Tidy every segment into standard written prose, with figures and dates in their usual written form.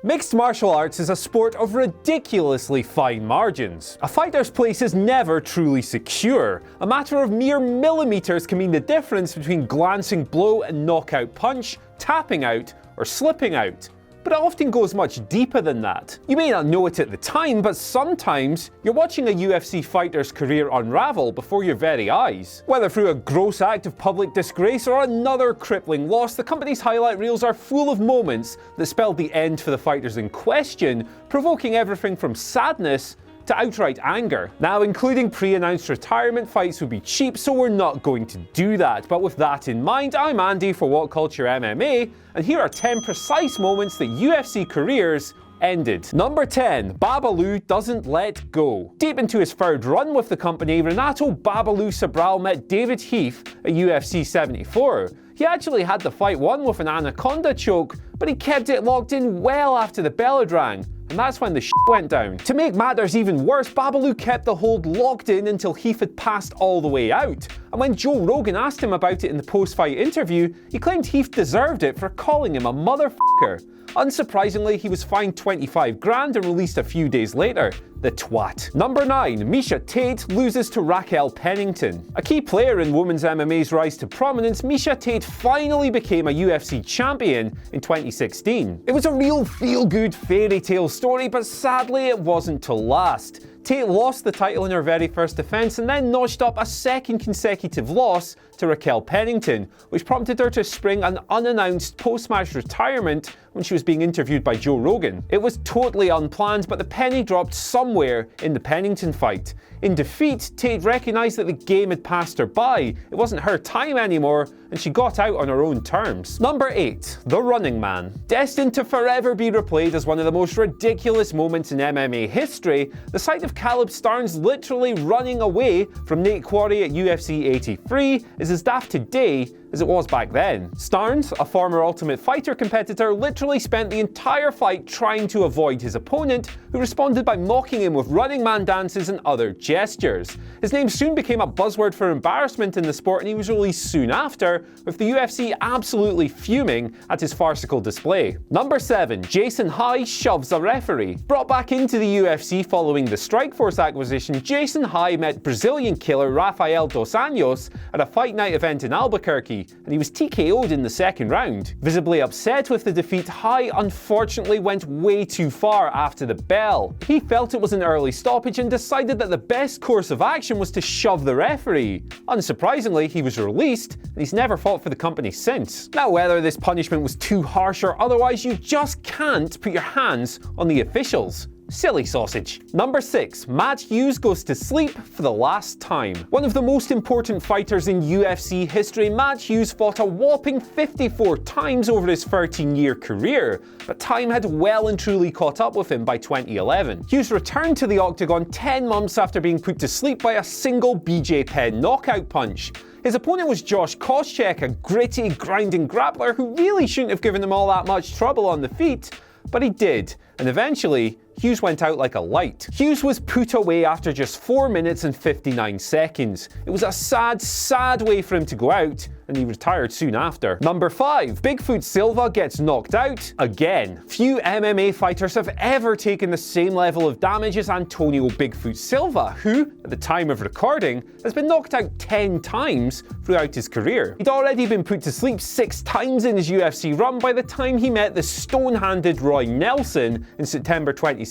Mixed martial arts is a sport of ridiculously fine margins. A fighter's place is never truly secure. A matter of mere millimeters can mean the difference between glancing blow and knockout punch, tapping out, or slipping out. But it often goes much deeper than that. You may not know it at the time, but sometimes you're watching a UFC fighter's career unravel before your very eyes. Whether through a gross act of public disgrace or another crippling loss, the company's highlight reels are full of moments that spelled the end for the fighters in question, provoking everything from sadness to outright anger. Now, including pre-announced retirement fights would be cheap, so we're not going to do that. But with that in mind, I'm Andy for What Culture MMA, and here are 10 precise moments that UFC careers ended. Number 10. BABALU doesn't let go. Deep into his third run with the company, Renato "BABALU" Sobral met David Heath at UFC 74. He actually had the fight won with an anaconda choke, but he kept it locked in well after the bell had rang. And that's when the shit went down. To make matters even worse, BABALU kept the hold locked in until Heath had passed all the way out. And when Joe Rogan asked him about it in the post-fight interview, he claimed Heath deserved it for calling him a motherfucker. Unsurprisingly, he was fined 25 grand and released a few days later. The twat. Number 9. MIESHA Tate loses to RAQUEL Pennington. A key player in women's MMA's rise to prominence, MIESHA Tate finally became a UFC champion in 2016. It was a real feel-good fairy tale story, but sadly it wasn't to last. Tate lost the title in her very first defense and then notched up a second consecutive loss to RAQUEL Pennington, which prompted her to spring an unannounced post-match retirement when she was being interviewed by Joe Rogan. It was totally unplanned, but the penny dropped somewhere in the Pennington fight. In defeat, Tate recognised that the game had passed her by. It wasn't her time anymore, and she got out on her own terms. Number 8. The Running Man. Destined to forever be replayed as one of the most ridiculous moments in MMA history, the sight of Caleb Starnes literally running away from Nate Quarry at UFC 83 is as daft today as it was back then. Starnes, a former Ultimate Fighter competitor, literally spent the entire fight trying to avoid his opponent, who responded by mocking him with running man dances and other gestures. His name soon became a buzzword for embarrassment in the sport, and he was released soon after, with the UFC absolutely fuming at his farcical display. Number 7. Jason High shoves a referee. Brought back into the UFC following the Strikeforce acquisition, Jason High met Brazilian killer Rafael dos Anjos at a fight night event in Albuquerque, and he was TKO'd in the second round. Visibly upset with the defeat, High unfortunately went way too far after the bell. He felt it was an early stoppage and decided that the best course of action was to shove the referee. Unsurprisingly, he was released, and he's never fought for the company since. Now, whether this punishment was too harsh or otherwise, you just can't put your hands on the officials. Silly sausage. Number 6. Matt Hughes goes to sleep for the last time. One of the most important fighters in UFC history, Matt Hughes fought a whopping 54 times over his 13-year career, but time had well and truly caught up with him by 2011. Hughes returned to the octagon 10 months after being put to sleep by a single BJ Penn knockout punch. His opponent was Josh Koscheck, a gritty, grinding grappler who really shouldn't have given him all that much trouble on the feet, but he did, and eventually Hughes went out like a light. Hughes was put away after just 4 minutes and 59 seconds. It was a sad, sad way for him to go out, and he retired soon after. Number 5. Bigfoot Silva gets knocked out again. Few MMA fighters have ever taken the same level of damage as Antonio Bigfoot Silva, who, at the time of recording, has been knocked out 10 times throughout his career. He'd already been put to sleep 6 times in his UFC run by the time he met the stone-handed Roy Nelson in September 2016,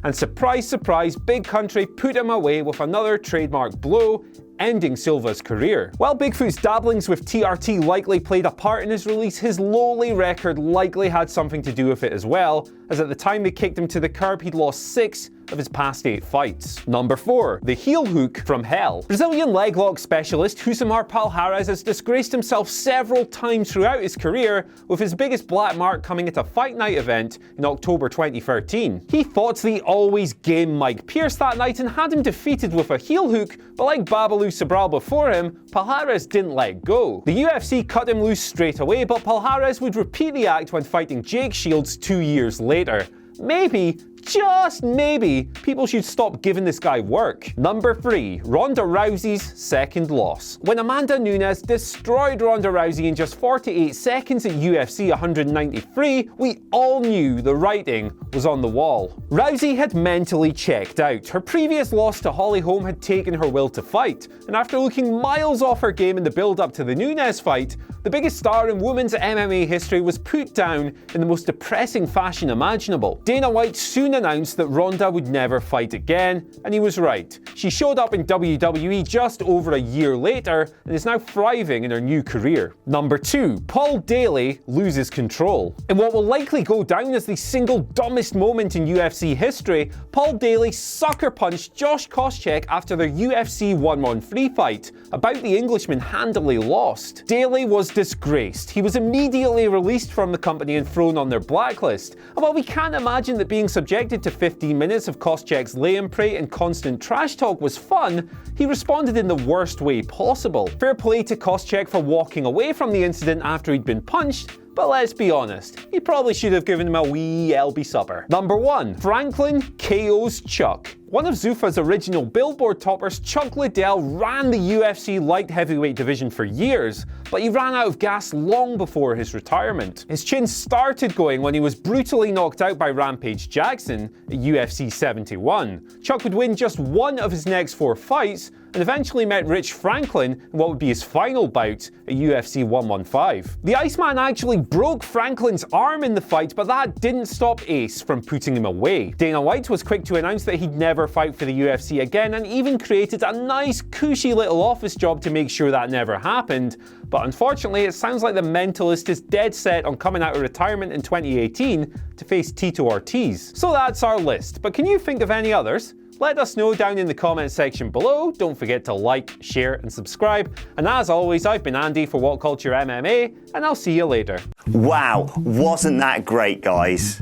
and surprise, surprise, Big Country put him away with another trademark blow, ending Silva's career. While Bigfoot's dabblings with TRT likely played a part in his release, his lowly record likely had something to do with it as well, as at the time they kicked him to the curb, he'd lost 6 of his past 8 fights. Number 4. The heel hook from hell. Brazilian leg lock specialist Rouseym'S Palhares has disgraced himself several times throughout his career, with his biggest black mark coming at a fight night event in October 2013. He fought the always game Mike Pierce that night and had him defeated with a heel hook, but like BABALU Sobral before him, Palhares didn't let go. The UFC cut him loose straight away, but Palhares would repeat the act when fighting Jake Shields 2 years later. Maybe just maybe, people should stop giving this guy work. Number 3. Ronda Rousey's second loss. When Amanda Nunes destroyed Ronda Rousey in just 48 seconds at UFC 193, we all knew the writing was on the wall. Rousey had mentally checked out. Her previous loss to Holly Holm had taken her will to fight, and after looking miles off her game in the build-up to the Nunes fight, the biggest star in women's MMA history was put down in the most depressing fashion imaginable. Dana White soon announced that Ronda would never fight again, and he was right. She showed up in WWE just over a year later and is now thriving in her new career. Number 2. Paul Daley loses control. In what will likely go down as the single dumbest moment in UFC history, Paul Daley sucker punched Josh Koscheck after their UFC 113 fight, a bout the Englishman handily lost. Daley was disgraced. He was immediately released from the company and thrown on their blacklist. And while we can't imagine that being subjected to 15 minutes of Koscheck's lay and pray and constant trash talk was fun, he responded in the worst way possible. Fair play to Koscheck for walking away from the incident after he'd been punched, but let's be honest, he probably should have given him a wee LB supper. Number 1. Franklin KO's Chuck. One of Zuffa's original Billboard toppers, Chuck Liddell ran the UFC light heavyweight division for years, but he ran out of gas long before his retirement. His chin started going when he was brutally knocked out by Rampage Jackson at UFC 71. Chuck would win just one of his next 4 fights, and eventually met Rich Franklin in what would be his final bout at UFC 115. The Iceman actually broke Franklin's arm in the fight, but that didn't stop Ace from putting him away. Dana White was quick to announce that he'd never fight for the UFC again, and even created a nice cushy little office job to make sure that never happened. But unfortunately, it sounds like the Mentalist is dead set on coming out of retirement in 2018 to face Tito Ortiz. So that's our list, but can you think of any others? Let us know down in the comment section below. Don't forget to like, share and subscribe. And as always, I've been Andy for What Culture MMA, and I'll see you later. Wow, wasn't that great, guys?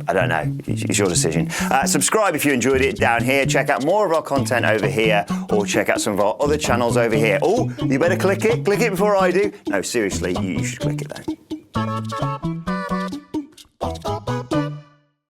I don't know, it's your decision. Subscribe if you enjoyed it down here. Check out more of our content over here, or check out some of our other channels over here. Oh, you better click it before I do. No, seriously, you should click it though.